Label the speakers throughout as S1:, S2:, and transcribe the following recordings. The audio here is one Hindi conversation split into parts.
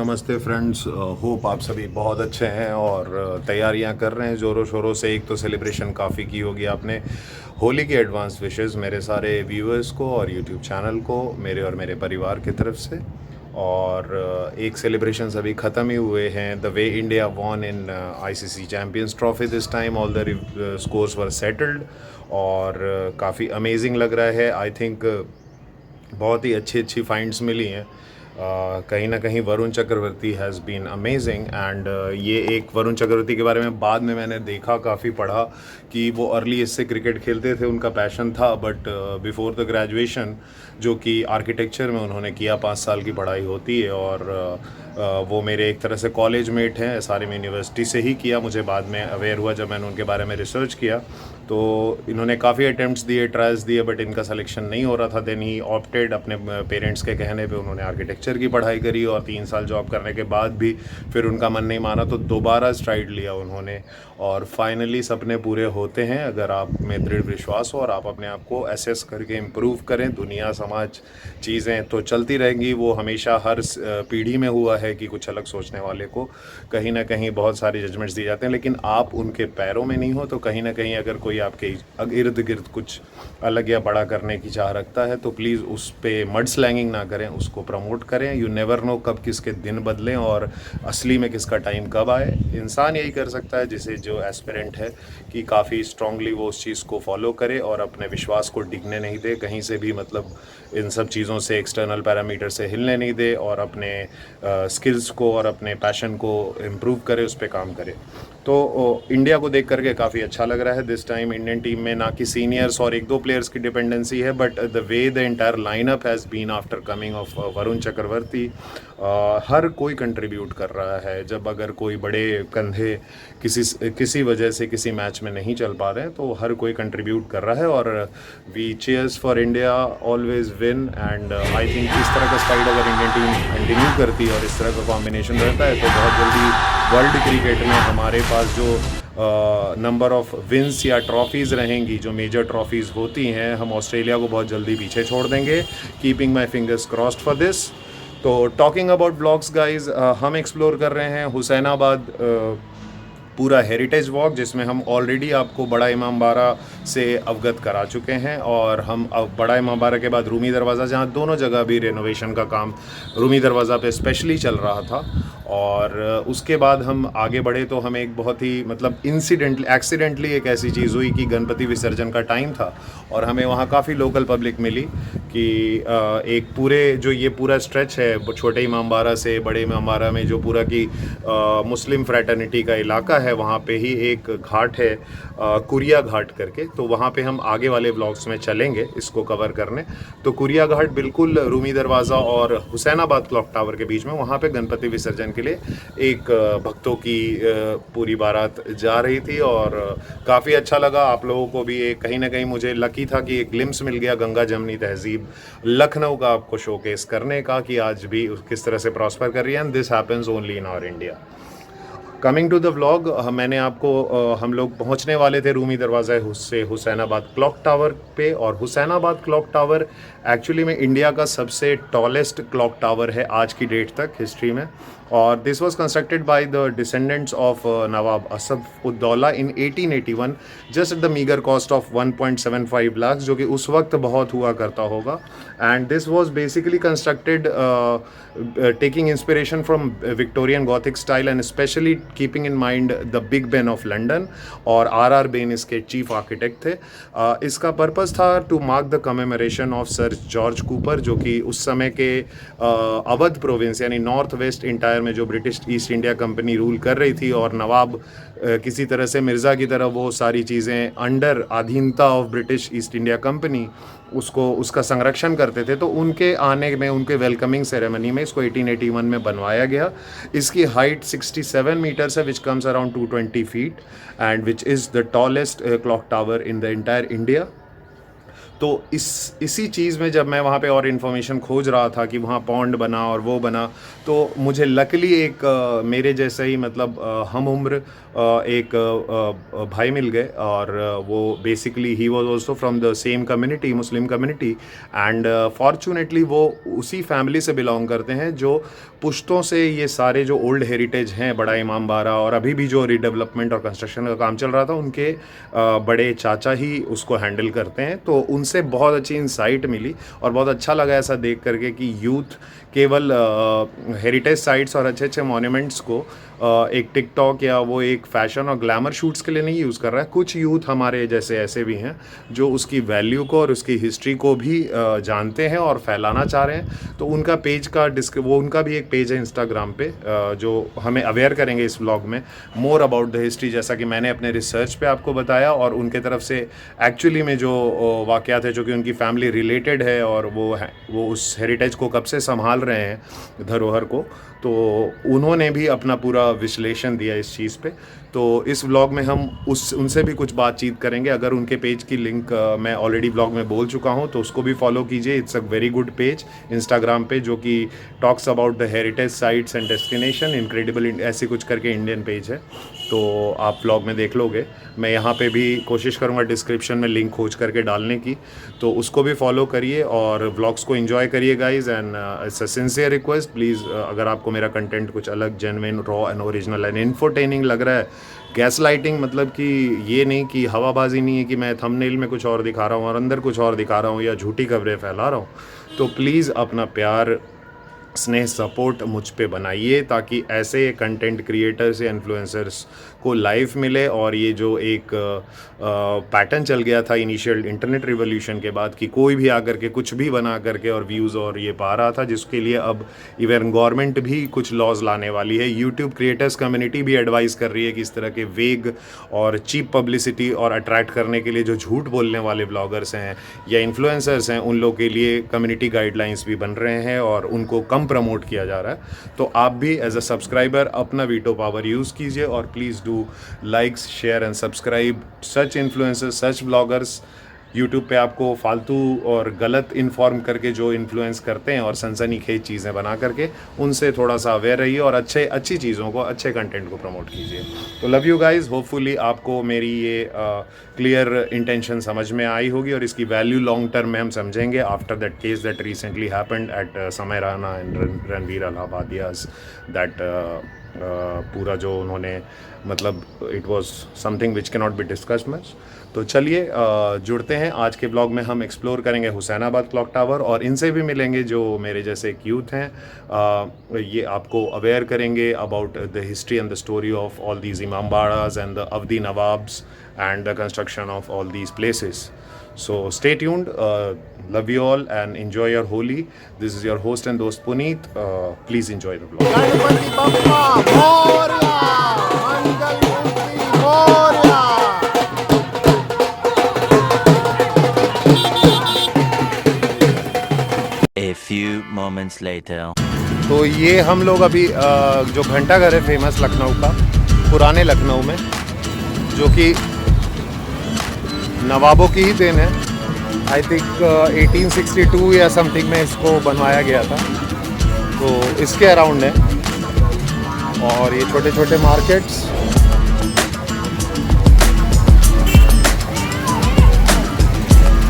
S1: नमस्ते फ्रेंड्स। होप आप सभी बहुत अच्छे हैं और तैयारियां कर रहे हैं ज़ोरों शोरों से। एक तो सेलिब्रेशन काफ़ी की होगी आपने। होली की एडवांस विशेस मेरे सारे व्यूअर्स को और यूट्यूब चैनल को, मेरे और मेरे परिवार की तरफ से। और एक सेलिब्रेशंस अभी ख़त्म ही हुए हैं। The way India won in ICC champions trophy this time, all the scores were settled और काफ़ी अमेजिंग लग रहा है। आई थिंक बहुत ही अच्छी अच्छी फाइंड्स मिली हैं। कहीं ना कहीं Varun Chakravarthy has been amazing and ये एक वरुण चक्रवर्ती के बारे में बाद में मैंने देखा, काफ़ी पढ़ा कि वो अर्ली इससे क्रिकेट खेलते थे, उनका पैशन था। बट बिफोर द ग्रेजुएशन, जो कि आर्किटेक्चर में उन्होंने किया, 5 साल की पढ़ाई होती है और वो मेरे एक तरह से कॉलेज मेट हैं। SRM यूनिवर्सिटी से ही किया। मुझे बाद में अवेयर हुआ जब मैंने उनके बारे में रिसर्च किया, तो इन्होंने काफ़ी अटैम्प्ट्स दिए, ट्रायल्स दिए, बट इनका सिलेक्शन नहीं हो रहा था। देन ही ऑप्टेड, अपने पेरेंट्स के कहने पे उन्होंने आर्किटेक्चर की पढ़ाई करी और 3 साल जॉब करने के बाद भी फिर उनका मन नहीं माना, तो दोबारा स्ट्राइड लिया उन्होंने और फाइनली सपने पूरे होते हैं अगर आप में दृढ़ विश्वास हो और आप अपने आप को एसेस करके इम्प्रूव करें। दुनिया, समाज, चीज़ें तो चलती रहेंगी। वो हमेशा हर पीढ़ी में हुआ है कि कुछ अलग सोचने वाले को कहीं ना कहीं बहुत सारे जजमेंट्स दिए जाते हैं, लेकिन आप उनके पैरों में नहीं हो। तो कहीं ना कहीं अगर कोई आपके इर्द गिर्द कुछ अलग या बड़ा करने की चाह रखता है तो प्लीज़ उस पर मड स्लैंगिंग ना करें, उसको प्रमोट करें। यू नेवर नो कब किसके दिन बदलें और असली में किसका टाइम कब आए। इंसान यही कर सकता है, जिसे जो एस्पिरेंट है, कि काफ़ी स्ट्रांगली वो उस चीज़ को फॉलो करे और अपने विश्वास को डिगने नहीं दे कहीं से भी, मतलब इन सब चीज़ों से, एक्सटर्नल पैरामीटर से हिलने नहीं दे और अपने स्किल्स को और अपने पैशन को इम्प्रूव करे, उस पर काम करे। तो इंडिया को देख करके काफ़ी अच्छा लग रहा है। दिस टाइम इंडियन टीम में ना कि सीनियर्स और 1-2 प्लेयर्स की डिपेंडेंसी है, but the way the entire lineup has been after coming off Varun Chakravarthy, हर कोई कंट्रीब्यूट कर रहा है। जब अगर कोई बड़े कंधे किसी वजह से किसी मैच में नहीं चल पा रहे हैं तो हर कोई कंट्रीब्यूट कर रहा है और we cheers for India, always win. And I think इस तरह का स्टाइल अगर इंडियन टीम कंटिन्यू करती है और इस तरह का कॉम्बिनेशन रहता है तो बहुत जल्दी वर्ल्ड क्रिकेट में हमारे पास जो नंबर ऑफ विंस या ट्रॉफीज़ रहेंगी, जो मेजर ट्रॉफीज़ होती हैं, हम ऑस्ट्रेलिया को बहुत जल्दी पीछे छोड़ देंगे। Keeping my fingers crossed for this. तो टॉकिंग अबाउट ब्लॉग्स गाइज, हम एक्सप्लोर कर रहे हैं हुसैनाबाद पूरा हेरिटेज वॉक, जिसमें हम ऑलरेडी आपको बड़ा इमाम बाड़ा से अवगत करा चुके हैं और हम अब बड़ा इमाम बाड़ा के बाद रूमी दरवाज़ा, जहाँ दोनों जगह भी रेनोवेशन का काम रूमी दरवाज़ा पे स्पेशली चल रहा था, और उसके बाद हम आगे बढ़े तो हमें एक बहुत ही, मतलब एक्सीडेंटली एक ऐसी चीज़ हुई कि गणपति विसर्जन का टाइम था और हमें वहाँ काफ़ी लोकल पब्लिक मिली कि एक पूरे जो ये पूरा स्ट्रेच है छोटे इमाम बाड़ा से बड़े इमाम बाड़ा में, जो पूरा की मुस्लिम फ्रेटर्निटी का इलाका है, वहाँ पे ही एक घाट है कुरिया घाट करके। तो वहाँ पे हम आगे वाले ब्लॉग्स में चलेंगे इसको कवर करने। तो कुरिया घाट बिल्कुल रूमी दरवाज़ा और हुसैनाबाद क्लॉक टावर के बीच में, वहाँ पे गणपति विसर्जन के लिए एक भक्तों की पूरी बारात जा रही थी और काफ़ी अच्छा लगा। आप लोगों को भी एक, कहीं ना कहीं मुझे लकी था कि एक ग्लिम्स मिल गया गंगा जमनी तहजीब लखनऊ का आपको शोकेस करने का, कि आज भी किस तरह से प्रॉस्पर कर रही है। And this happens only in our India. Coming to the vlog, मैंने आपको हम लोग पहुंचने वाले थे रूमी दरवाज़ा से हुसैनाबाद क्लॉक टावर पे, और हुसैनाबाद क्लॉक टावर एक्चुअली में इंडिया का सबसे टॉलेस्ट क्लॉक टावर है आज की डेट तक हिस्ट्री में। और this was constructed by the descendants of Nawab Asaf ud-Daula in 1881 just at the meagre cost of 1.75 lakh, जो कि उस वक्त बहुत हुआ करता होगा। And this was basically constructed taking inspiration from Victorian Gothic style and specially keeping in mind the big Ben of London, और R.R. बेन इसके चीफ आर्किटेक्ट थे। इसका पर्पस था to mark the commemoration of Sir George Cooper, जो कि उस समय के अवध प्रोविंस यानी नॉर्थ वेस्ट इंटायर में जो British East India Company rule कर रही थी, और नवाब किसी तरह से मिर्ज़ा की तरह वो सारी चीज़ें अंडर अधीनता of British East India company उसका संरक्षण करते थे। तो उनके आने में, उनके वेलकमिंग सेरेमनी में इसको 1881 में बनवाया गया। इसकी हाइट 67 मीटर्स है, which comes around 220 feet and which is the tallest clock tower in the entire India. तो इसी चीज़ में जब मैं वहाँ पे और इन्फॉर्मेशन खोज रहा था कि वहाँ पॉन्ड बना और वो बना, तो मुझे लकीली एक मेरे जैसे ही, मतलब हम उम्र एक भाई मिल गए, और वो basically he was also from the same community, Muslim community, and fortunately वो उसी फैमिली से बिलोंग करते हैं जो पुश्तों से ये सारे जो ओल्ड हेरिटेज हैं बड़ा इमाम बाड़ा, और अभी भी जो रीडेवलपमेंट और कंस्ट्रक्शन का काम चल रहा था, उनके बड़े चाचा ही उसको हैंडल करते हैं। तो उनसे बहुत अच्छी इंसाइट मिली और बहुत अच्छा लगा ऐसा देख करके कि यूथ केवल हेरिटेज साइट्स और अच्छे अच्छे मॉन्यूमेंट्स को एक टिकटॉक या वो एक फैशन और ग्लैमर शूट्स के लिए नहीं यूज़ कर रहा है। कुछ यूथ हमारे जैसे ऐसे भी हैं जो उसकी वैल्यू को और उसकी हिस्ट्री को भी जानते हैं और फैलाना चाह रहे हैं। तो उनका पेज का वो उनका भी एक पेज है इंस्टाग्राम पे जो हमें अवेयर करेंगे इस व्लॉग में मोर अबाउट द हिस्ट्री, जैसा कि मैंने अपने रिसर्च पे आपको बताया। और उनके तरफ से एक्चुअली में जो वाक़यात है, जो कि उनकी फैमिली रिलेटेड है और वो उस हेरिटेज को कब से संभाल रहे हैं धरोहर को, तो उन्होंने भी अपना पूरा विश्लेषण दिया इस चीज़ पे। तो इस व्लॉग में हम उनसे भी कुछ बातचीत करेंगे। अगर उनके पेज की लिंक मैं ऑलरेडी व्लॉग में बोल चुका हूँ तो उसको भी फॉलो कीजिए। It's a very good page Instagram पे जो कि talks about the heritage sites and destination incredible, ऐसे कुछ करके इंडियन पेज है, तो आप व्लॉग में देख लोगे। मैं यहाँ पे भी कोशिश करूँगा डिस्क्रिप्शन में लिंक खोज करके डालने की, तो उसको भी फॉलो करिए और व्लॉग्स को एंजॉय करिए guys. And it's a sincere request, please अगर आपको मेरा कंटेंट कुछ अलग genuine raw and original and infotaining लग रहा है, गैस लाइटिंग मतलब कि ये नहीं कि हवाबाजी नहीं है कि मैं थंबनेल में कुछ और दिखा रहा हूँ और अंदर कुछ और दिखा रहा हूँ या झूठी खबरें फैला रहा हूँ, तो प्लीज़ अपना प्यार स्नेह सपोर्ट मुझ पे बनाइए ताकि ऐसे कंटेंट क्रिएटर्स या इन्फ्लुएंसर्स को लाइफ मिले। और ये जो एक पैटर्न चल गया था इनिशियल इंटरनेट रिवॉल्यूशन के बाद कि कोई भी आकर के कुछ भी बना करके और व्यूज़ और ये पा रहा था, जिसके लिए अब इवन गवर्नमेंट भी कुछ लॉज लाने वाली है। यूट्यूब क्रिएटर्स कम्युनिटी भी एडवाइस कर रही है कि इस तरह के वेग और चीप पब्लिसिटी और अट्रैक्ट करने के लिए जो झूठ बोलने वाले ब्लॉगर्स हैं या इन्फ्लुएंसर्स हैं, उन लोग के लिए कम्युनिटी गाइडलाइंस भी बन रहे हैं और उनको कम प्रमोट किया जा रहा है। तो आप भी एज अ सब्सक्राइबर अपना वीटो पावर यूज़ कीजिए और please do likes share and subscribe such influencers such bloggers. YouTube पे आपको फालतू और गलत इन्फॉर्म करके जो इन्फ्लुएंस करते हैं और सनसनीखेज चीज़ें बना करके, उनसे थोड़ा सा अवेयर रहिए और अच्छी चीज़ों को, अच्छे कंटेंट को प्रमोट कीजिए। तो लव यू गाइज, होपफुली आपको मेरी ये क्लियर इंटेंशन समझ में आई होगी और इसकी वैल्यू लॉन्ग टर्म में हम समझेंगे after that case that recently happened at समय राणा एंड रणवीर अलाहाबादियाज। दैट पूरा जो उन्होंने मतलब it was something which can not be discussed much. तो चलिए जुड़ते हैं। आज के ब्लॉग में हम एक्सप्लोर करेंगे हुसैनाबाद क्लॉक टावर और इनसे भी मिलेंगे जो मेरे जैसे एक यूथ हैं। ये आपको अवेयर करेंगे about the history and the story of all these Imambaras and the Awadhi nawabs and the construction of all these places. So stay tuned, love you all and enjoy your Holi. This is your host and dost Puneet. Please enjoy the vlog.
S2: Ganpati Bappa Morya, Mangal Murti Morya.
S3: A few moments later.
S1: तो ये हम लोग अभी जो घंटा घर है फेमस लखनऊ का, पुराने लखनऊ में, जो कि नवाबों की ही देन है। आई थिंक 1862 या समथिंग में इसको बनवाया गया था, तो इसके अराउंड है। और ये छोटे छोटे मार्केट्स,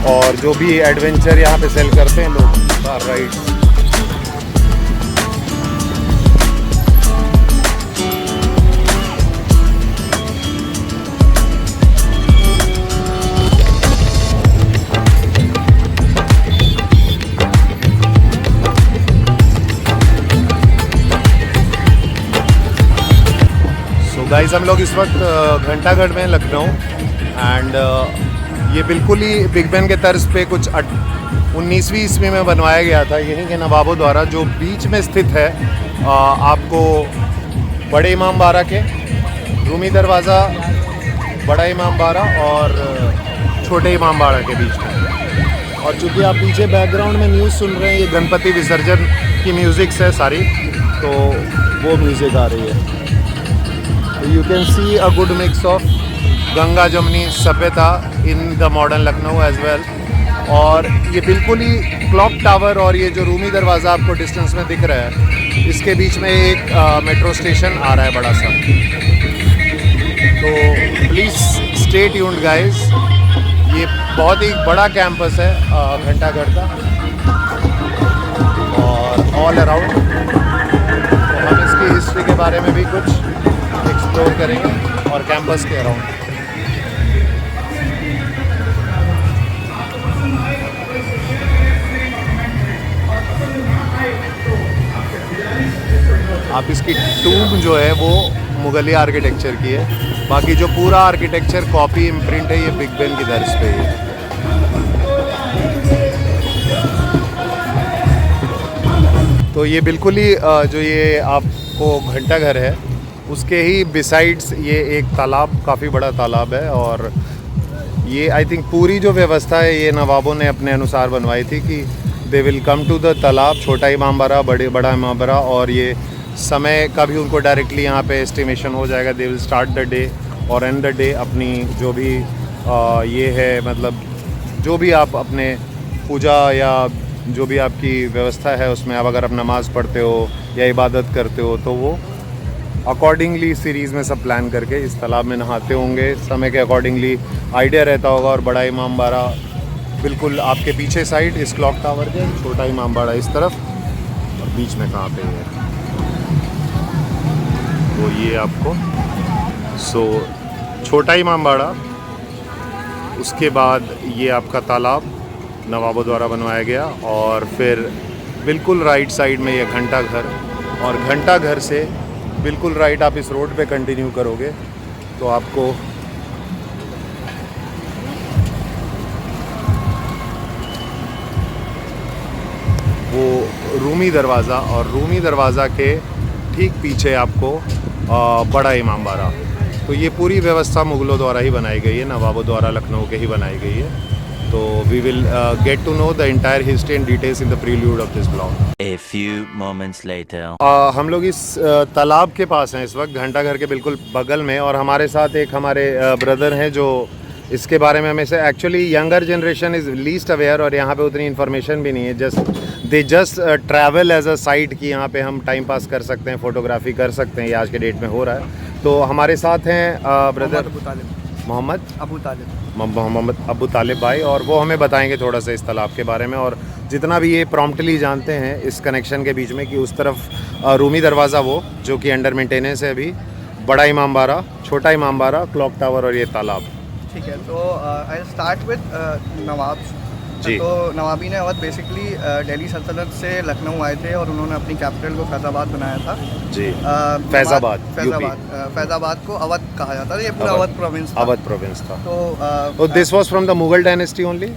S1: और जो भी एडवेंचर यहाँ पे सेल करते हैं लोग, कार राइड्स। गाइस हम लोग इस वक्त घंटाघर में लखनऊ एंड ये बिल्कुल ही बिग बैन के तर्ज पे कुछ 19वीं ईस्वी में बनवाया गया था यहीं के नवाबों द्वारा, जो बीच में स्थित है आपको बड़े इमाम बाड़ा के, रूमी दरवाज़ा, बड़ा इमाम बाड़ा और छोटे इमाम बाड़ा के बीच में। और चूँकि आप पीछे बैकग्राउंड में न्यूज़ सुन रहे हैं, ये गणपति विसर्जन की म्यूज़िक्स है सारी, तो वो म्यूज़िक आ रही है। You can see a good mix of Ganga Jamuni सभ्यता in the modern Lucknow as well। और ये बिल्कुल ही क्लॉक टावर और ये जो रूमी दरवाज़ा आपको डिस्टेंस में दिख रहा है, इसके बीच में एक मेट्रो स्टेशन आ रहा है बड़ा सा। तो प्लीज़ स्टे ट्यून्ड गाइस, ये बहुत ही बड़ा कैंपस है घंटाघर का और ऑल अराउंड हिस्ट्री के बारे में भी कुछ एक्सप्लोर करेंगे और कैंपस के अराउंड। आप इसकी टूब जो है वो मुगलिया आर्किटेक्चर की है, बाकी जो पूरा आर्किटेक्चर कॉपी इम्प्रिंट है ये बिग बेन की दर्ज पे है। तो ये बिल्कुल ही जो ये आपको घंटा घर है उसके ही बिसाइड्स ये एक तालाब, काफ़ी बड़ा तालाब है। और ये आई थिंक पूरी जो व्यवस्था है ये नवाबों ने अपने अनुसार बनवाई थी कि they will come to the तालाब, छोटा इमामबाड़ा, बड़ा इमामबाड़ा, और ये समय का भी उनको डायरेक्टली यहाँ पे एस्टिमेशन हो जाएगा। They will start the day और एंड द डे अपनी जो भी ये है, मतलब जो भी आप अपने पूजा या जो भी आपकी व्यवस्था है उसमें आप अगर आप नमाज़ पढ़ते हो या इबादत करते हो तो वो अकॉर्डिंगली सीरीज़ में सब प्लान करके इस तालाब में नहाते होंगे। समय के अकॉर्डिंगली आइडिया रहता होगा। और बड़ा इमामबाड़ा बिल्कुल आपके पीछे साइड इस क्लॉक टावर के, छोटा इमामबाड़ा इस तरफ, और बीच में कहाँ पे है तो ये आपको छोटा इमामबाड़ा, उसके बाद ये आपका तालाब नवाबों द्वारा बनवाया गया, और फिर बिल्कुल राइट साइड में ये घंटा घर, और घंटा घर से बिल्कुल राइट आप इस रोड पे कंटिन्यू करोगे तो आपको वो रूमी दरवाज़ा, और रूमी दरवाज़ा के ठीक पीछे आपको बड़ा इमामबाड़ा। तो ये पूरी व्यवस्था मुग़लों द्वारा ही बनाई गई है, नवाबों द्वारा लखनऊ के ही बनाई गई है। तो we will get to know the entire history and details in the prelude of this blog.
S3: A few moments later.
S1: हम लोग इस तालाब के पास हैं इस वक्त, घंटा घर के बिल्कुल बगल में, और हमारे साथ एक हमारे ब्रदर हैं जो इसके बारे में हमें से, actually younger generation is least aware, और यहाँ पे उतनी इन्फॉर्मेशन भी नहीं है। They just travel as a site कि यहाँ पे हम टाइम पास कर सकते हैं, फ़ोटोग्राफी कर सकते हैं, ये आज के डेट में हो रहा है। तो हमारे साथ हैं ब्रदर मोहम्मद अबू तालिब भाई, और वो हमें बताएंगे थोड़ा सा इस तालाब के बारे में, और जितना भी ये प्रॉम्प्टली जानते हैं इस कनेक्शन के बीच में कि उस तरफ रूमी दरवाज़ा वो जो कि अंडर मेंटेनेंस है अभी, बड़ा इमामबाड़ा, छोटा इमामबाड़ा, क्लॉक टावर और ये तालाब।
S4: ठीक है, तो आई स्टार्ट विद नवाब
S1: जी।
S4: तो नवाबी ने अवध बेसिकली दिल्ली सल्तनत से लखनऊ आए थे और उन्होंने अपनी कैपिटल को फैज़ाबाद बनाया था
S1: जी।
S4: फैज़ाबाद को अवध कहा जाता था। ये पूरा अवध प्रोविंस था।
S1: तो this was from the Mughal dynasty only.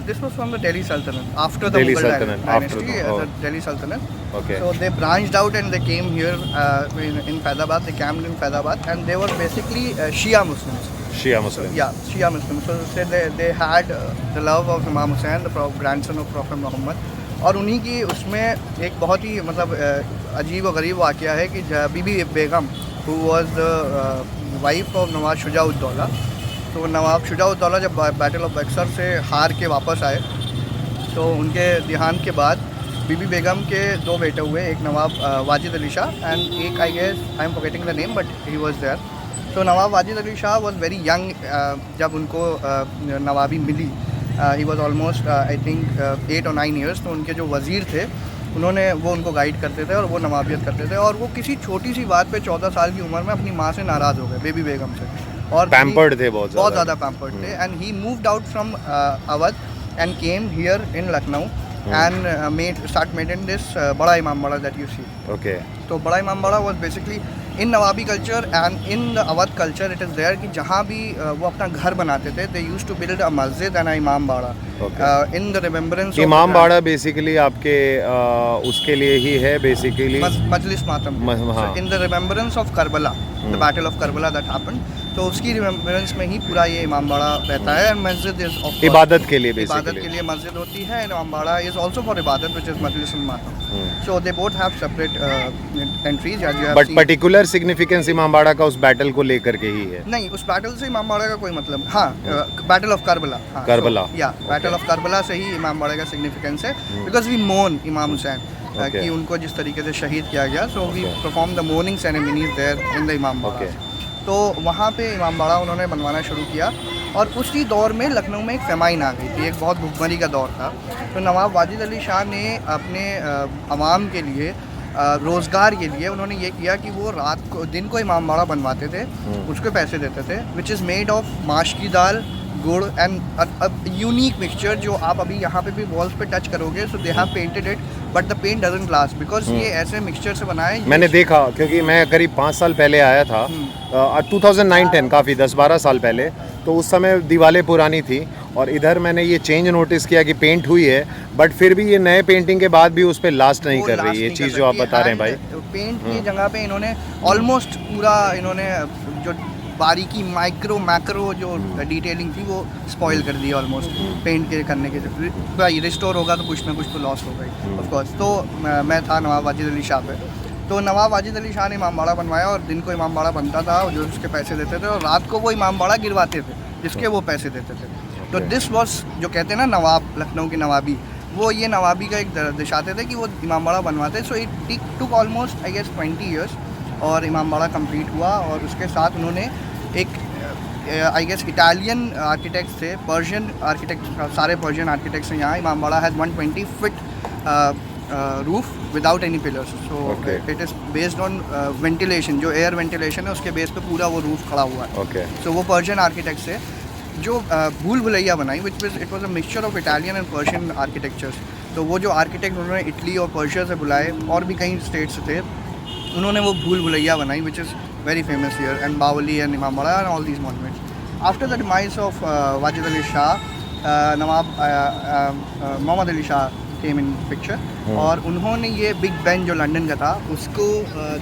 S4: This was from the Delhi Sultanate after the Mughal dynasty, the Delhi Sultanate.
S1: Okay.
S4: So they branched out and they came here in Faizabad. They camped in Faizabad, and they were basically Shia Muslims.
S1: Shia Muslims.
S4: Yeah, Shia Muslims. So they had the love of Imam Hussain, the grandson of Prophet Muhammad. और उन्हीं की उसमें एक बहुत ही मतलब अजीब और गरीब वाक़या है कि बीबी बेगम, who was the wife of नवाब शुजा-उद-दौला, तो नवाब शुजा-उद-दौला जब बैटल ऑफ बक्सर से हार के वापस आए तो उनके देहांत के बाद बीबी बेगम के दो बेटे हुए, एक नवाब वाजिद अली शाह एंड एक I guess I am forgetting the name but he was there. तो Nawab Wajid Ali Shah was very young जब उनको नवाबी मिली। He was almost I think 8 और 9 ईयर्स। तो उनके जो वज़ीर थे वो उनको गाइड करते थे और वो नवाबियत करते थे, और वो किसी छोटी सी बात पे 14 साल की उम्र में अपनी माँ से नाराज़ हो गए, बेबी बेगम से, और
S1: पैम्पर्ड थे, बहुत
S4: ज़्यादा पैम्पर्ड थे। And he moved out from Awadh and came here in Lucknow and start maintain this Bara Imambara that you see.
S1: Okay.
S4: तो Bara Imambara was basically in नवाबी culture and in the Awadh culture it is there कि जहाँ भी वो अपना घर बनाते थे they used to build a masjid and a imambara in the remembrance.
S1: Imambara basically आपके उसके लिए ही है, बेसिकली
S4: मजलिस मातम, इन the remembrance of Karbala, the battle of Karbala that happened. तो उसकी रिमेम्बरेंस में ही पूरा ये इमामबाड़ा रहता है। एंड मस्जिद इज
S1: इबादत के लिए,
S4: इबादत के लिए मस्जिद होती है। And Imambara is also for इबादत व्हिच इज मजलिस मातम। So they both have separate entries as you have
S1: but particular significance इमामबाड़ा का उस बैटल को लेकर के ही है।
S4: नहीं, उस बैटल से इमामबाड़ा का कोई मतलब, हाँ, बैटल ऑफ करबला,
S1: करबला,
S4: या बैटल ऑफ करबला से ही इमामबाड़ा का सिग्निफिकेंस है, बिकॉज वी मोर्न इमाम हुसैन कि उनको जिस तरीके से शहीद किया गया। So we perform the mourning ceremonies there in the Imambara. तो वहाँ पे इमामबाड़ा उन्होंने बनवाना शुरू किया, और उसी दौर में लखनऊ में एक फेमाइन आ गई थी, एक बहुत भुखमरी का दौर था। तो नवाब वाजिद अली शाह ने अपने अवाम के लिए रोज़गार के लिए उन्होंने ये किया कि वो रात को दिन को इमाम बाड़ा बनवाते थे, उसको पैसे देते थे, विच इज़ मेड ऑफ माश की दाल, गुड़ एंड यूनिक मिक्सचर जो आप अभी यहाँ पे भी वॉल्स पे टच करोगे, so they have painted it but the paint doesn't last because ये ऐसे मिक्सचर से बना है।
S1: मैंने देखा क्योंकि मैं करीब 5 साल पहले आया था, 2009-10 काफ़ी 10-12 साल पहले, तो उस समय दीवारें पुरानी थी और इधर मैंने ये चेंज नोटिस किया कि पेंट हुई है बट फिर भी ये नए पेंटिंग के बाद भी उस पर लास्ट नहीं कर रही, ये चीज़ जो आप बता रहे हैं भाई।
S4: पेंट की जगह पे इन्होंने ऑलमोस्ट पूरा इन्होंने जो बारीकी माइक्रो मैक्रो जो डिटेलिंग थी वो स्पॉइल कर दी ऑलमोस्ट पेंट के करने के। भाई रिस्टोर होगा तो कुछ ना कुछ तो लॉस होगा ही ऑफ कोर्स। तो मैं था नवाब वाजिद अली शाह पे, तो नवाब वाजिद अली शाह ने इमाम बाड़ा बनवाया और दिन को इमाम बाड़ा बनता था जो उसके पैसे देते थे, और रात को वो इमाम बाड़ा गिरवाते थे जिसके वो पैसे देते थे। तो दिस वॉज जो कहते हैं ना नवाब, लखनऊ की नवाबी, वो ये नवाबी का एक दर्शाते थे कि वो इमाम बाड़ा बनवाते। So it took almost I guess 20 years और इमाम बाड़ा कंप्लीट हुआ। और उसके साथ उन्होंने एक आई गेस इटालियन आर्किटेक्ट्स थे, पर्शियन आर्किटेक्ट, सारे पर्शियन आर्किटेक्ट्स हैं यहाँ। इमाम बाड़ा has 120 feet roof without any pillars, so it is based on ventilation, जो एयर वेंटिलेशन है उसके बेस पे पूरा वो रूफ खड़ा हुआ है। सो वो पर्शियन आर्किटेक्ट्स है जो भूल भुलैया बनाई, which it was a mixture of Italian and Persian architectures. तो वो जो आर्किटेक्ट उन्होंने इटली और पर्शिया से बुलाए और भी कई स्टेट से थे, उन्होंने वो भूल भुलैया बनाई which is very famous here, and Baoli and Imambara and all these monuments. After the demise of Wajid Ali Shah, Nawab Mohammad Ali Shah came in picture और उन्होंने ये बिग बेन जो लंदन का था उसको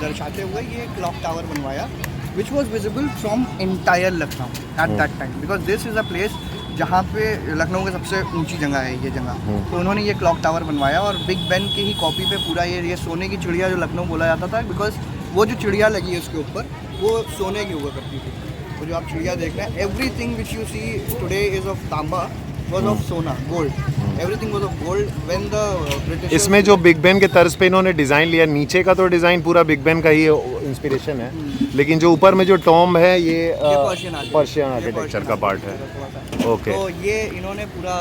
S4: दर्शाते हुए ये क्लॉक टावर बनवाया which was visible from entire Lucknow at that time because this is a place जहाँ पे लखनऊ की सबसे ऊंची जगह है ये जगह। तो उन्होंने ये क्लॉक टावर बनवाया और बिग बेन की ही कॉपी पे पूरा ये सोने की चिड़िया जो लखनऊ बोला जाता था, बिकॉज वो जो चिड़िया लगी है उसके ऊपर वो सोने की हुआ करती थी। वो जो आप चिड़िया देख रहे हैं, everything which you see today is of tamba was of sona, gold, everything was of gold when the British।
S1: इसमें जो बिग बेन के तर्ज पे इन्होंने डिज़ाइन लिया, नीचे का तो डिज़ाइन पूरा बिग बेन का ही इंस्पिरेशन है, लेकिन जो ऊपर में जो टॉम्ब है ये पर्शियन आर्किटेक्चर का पार्ट है। ओके,
S4: तो ये इन्होंने पूरा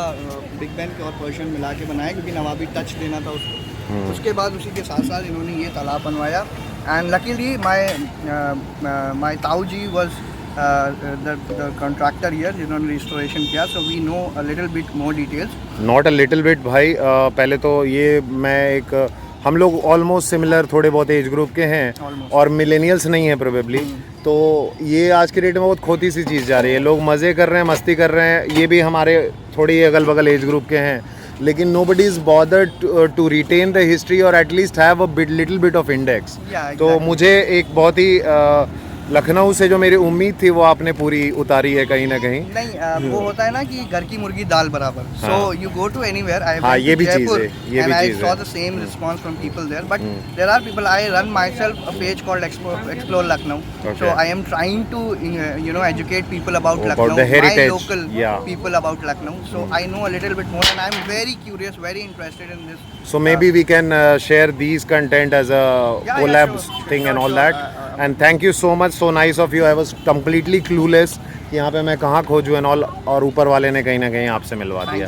S4: बिग बेन के और पर्शियन मिला के बनाया क्योंकि नवाबी टच देना था उसको। उसके बाद उसी के साथ साथ इन्होंने ये तालाब बनवाया एंड लकीली माय ताऊ जी वाज the contractor here जिन्होंने रिस्टोरेशन किया, so we know a little bit more details।
S1: Not a little bit भाई, पहले तो ये मैं हम लोग ऑलमोस्ट सिमिलर थोड़े बहुत एज ग्रुप के हैं और मिलेनियल्स नहीं हैं प्रोबेबली, तो ये आज के डेट में बहुत खोती सी चीज़ जा रही है। लोग मज़े कर रहे हैं, मस्ती कर रहे हैं, ये भी हमारे थोड़ी अगल बगल एज ग्रुप के हैं, लेकिन nobody is bothered to retain the history or at least have a little bit of index। तो मुझे एक बहुत ही लखनऊ से जो मेरी उम्मीद थी वो आपने पूरी उतारी है कहीं ना कहीं।
S4: नहीं, वो होता है ना कि घर की मुर्गी दाल बराबर। So you go to anywhere, I
S1: ये भी चीज़ है, ये भी चीज़ है।
S4: I saw the same response from people there, but there are people, I run myself a page called Explore Lucknow, so I am trying to educate people about Lucknow,
S1: the heritage,
S4: my local people about Lucknow, so I know a little bit more and I am very curious, very interested in this।
S1: So maybe we can share these content as a collab thing and all that। And thank you so much, so nice of you। I was completely clueless कि यहाँ पे मैं कहाँ खोजूँ and all, और ऊपर वाले ने कहीं ना कहीं आपसे मिलवा दिया।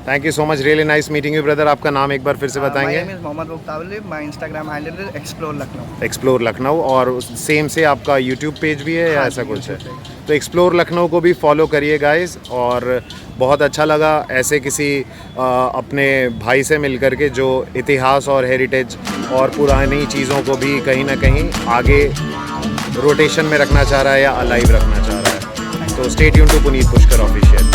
S1: Thank you so much, really nice meeting you brother। आपका नाम एक बार फिर से बताएंगे?
S4: My name is Mohammed Muftawali, my Instagram handle is Explore Lucknow।
S1: Explore Lucknow, और सेम से आपका YouTube पेज भी है या ऐसा कुछ है? तो Explore Lucknow को भी फॉलो करिए गाइस। और बहुत अच्छा लगा ऐसे किसी अपने भाई से मिल करके जो इतिहास और हेरिटेज और पुरानी चीज़ों को भी कहीं ना कहीं आगे रोटेशन में रखना चाह रहा है या अलाइव रखना चाह रहा है। तो stay tune to Puneet Pushkar official.